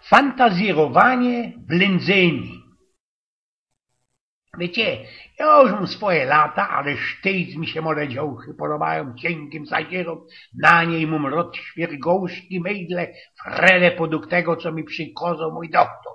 Fantazjowanie blendzeni. Wiecie, ja już mam swoje lata, ale sztyc mi się młode dziołchy podobają cienkim zadzierom. Na niej mam rot świergołszki mydle, frele podług tego, co mi przykazał mój doktor.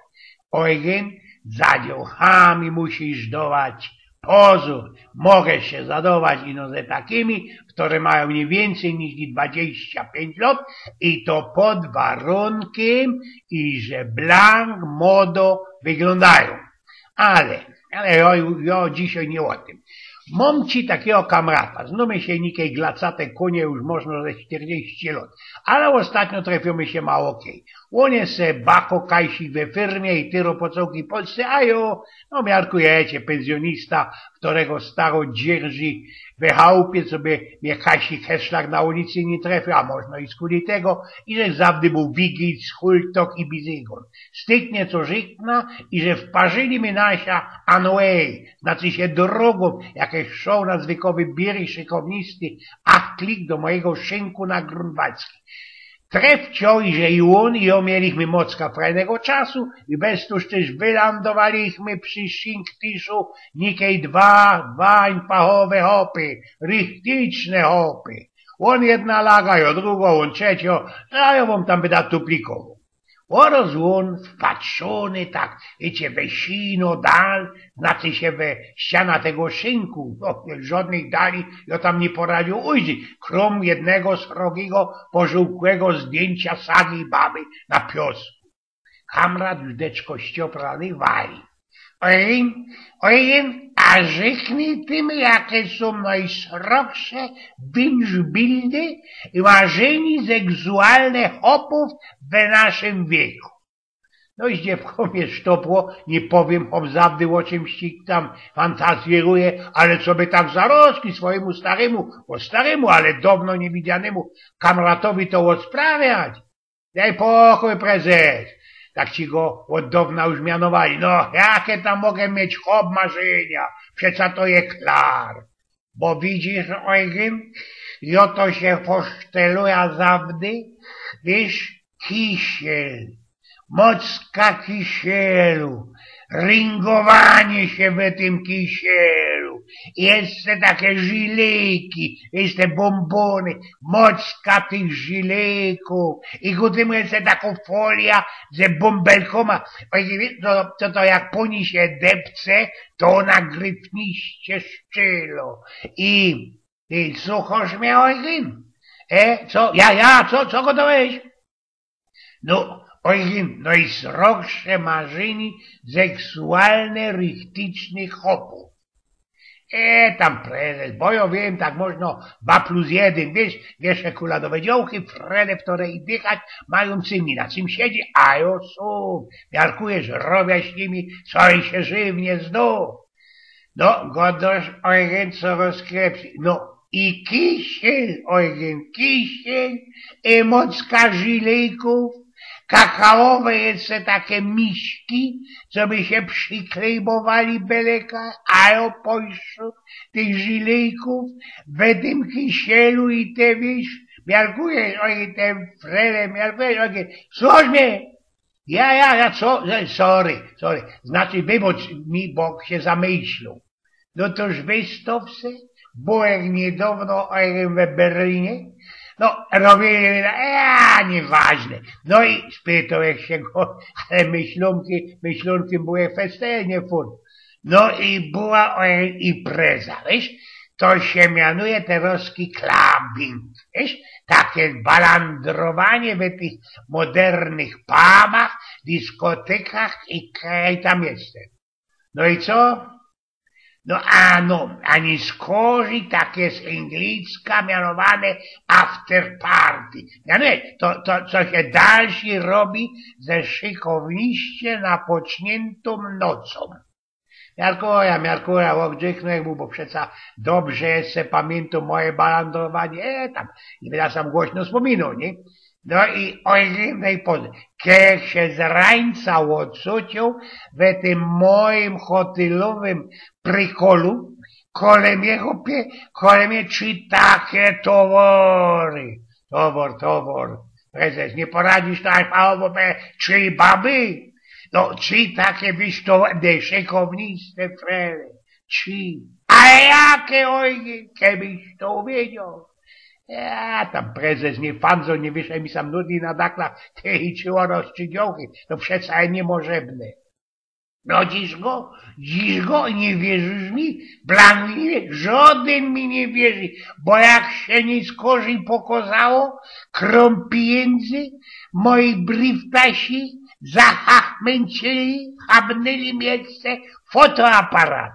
Eugen, za dziołchami musisz dawać pozór. Mogę się zadować ino ze takimi, które mają nie więcej niż 25 lat i to pod warunkiem, i że blank, modo wyglądają. Ale ja dzisiaj nie o tym. Mam ci takiego kamrata, znamy się nikiej glacate konie już można ze 40 lat, ale ostatnio trafimy się mało okej. On jest bako kajsi we firmie i tyro po całej Polsce, a jo, no miarkujecie, pensjonista, którego staro dzierży we chałupie, co by mnie kajsi heszlak na ulicy nie trafił, a można i skuli tego, i że zawdy był wigic, hultok i bizygon. Styknie co żykna i że wparzyli mi nasia anway, znaczy się drogą, jakieś show na zwykowy biery szykownisty, a klik do mojego szynku na Grunwaldzki. Trefcio i że i on, i mieliśmy mocka fajnego czasu i bez tuż też wylandowaliśmy przy Szynktiszu nikiej dwa pachowe hopy, rychtyczne hopy. On jedna laga, ja drugą, on trzecio, a ja wam tam będę tuplikował. Oraz on wpatrzony tak, wiecie, we sino dal, znaczy się we ściana tego szynku, no, żadnej dali, ja tam nie poradził ujrzeć, krom jednego srogiego, pożółkłego zdjęcia sagi baby na piosku. Kamrat już ścioprany wali. Ojen, a rzeknij tym, jakie są najsrogsze bildy i marzeni seksualne hopów w naszym wieku. No i dziewko mnie sztopło, nie powiem zawdy o czymś tam fantazjeruje, ale co by tak zaroski swojemu staremu, ale dawno niewidzianemu kamratowi to odsprawiać. Daj pokój, prezes. Tak ci go od dawna już mianowali. No, jakie tam mogę mieć hop marzenia? Przeca to jest klar. Bo widzisz, Eugen, ja to się poszteluje zawdy, wiesz, kisiel, mocka kisielu, ringowanie się w tym kisielu, jeszcze takie żilejki, jeszcze bombony, mocka tych żilejków i kutem jeszcze taką folia ze bąbelkoma. Co to jak poni się depce, to ona gryfniście szczylo. I słuchasz mnie, Eugen? Co? Co gotowałeś? No, Eugen, najsrogsze marzeni seksualne, rychtycznych hopów. Tam prezes, bo ja wiem, tak można 2+1, wiesz, kuladowe dziołki, frele, w której dychać, mają cymi, na czym siedzi, a ja są, miarkujesz, robię z nimi, co i się żywnie zdą. No, godosz, Eugen, co rozkrepsi, no, i kisiel, Eugen, kisiel, i mocka żilejków, kakaowe jeszcze takie miśki, co by się przyklejbowali beleka, a ja pośród tych żilejków, w tym kisielu i te, wiesz, miarkujesz, oj, te frele, miarkujesz, słuchaj mnie, co, sorry, znaczy wybacz mi, bo się zamyślą. No toż weź to wse, byłem niedawno w Berlinie, no, robili, nieważne. No i spytałem się go, ale myślunkiem były festejnie fun. No i była impreza, wiesz? To się mianuje teroski clubbing, wiesz? Takie balandrowanie w tych modernych pubach, dyskotykach i tam jestem. No i co? No, ani skorzy, tak jest anglicka, mianowane after party. To co się dalszy robi ze szykowniście napoczniętą nocą. Miarkuja, ogrzyknę mu, bo przeca dobrze jeszcze pamiętam moje balandrowanie, tam, i będę sam głośno wspominał, nie? No i ojej, kiech się zrańcał odsucił w tym moim hotelowym prykolu, kole mnie czy takie towory. Towor, prezes, nie poradzisz to aż mało, bo 3 baby? No, 3 takie wysztowane, szykownice frele. 3. A jakie ojgie, kiedyś to wiedział. Ja, tam prezes nie fanzo, nie wiesz, mi sam nudzi na dakla, te i czyło rozstrzygiołki, to przecież niemożebne. No dziś go, nie wierzysz mi? Blan mi nie wierzy, żaden mi nie wierzy, bo jak się nie skorzy pokazało, krom pieniędzy, moi briftasi zahachmęcili, habnęli miejsce fotoaparat.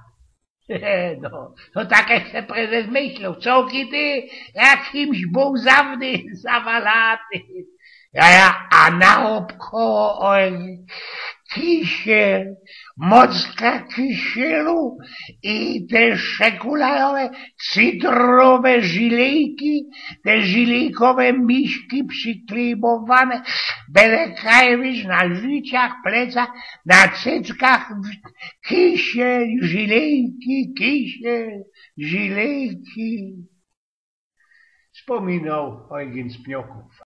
No, to tak jak se prezes myślał, co kiedy jakimś był zawalaty. A naokoło kisiel, mocka kisielu i te szekulajowe cytrowe żilejki, te żilejkowe miśki przyklibowane, belekajwisz na życiach, plecach, na cyckach, kisiel, żilejki. Wspominał Eugen Spiochów.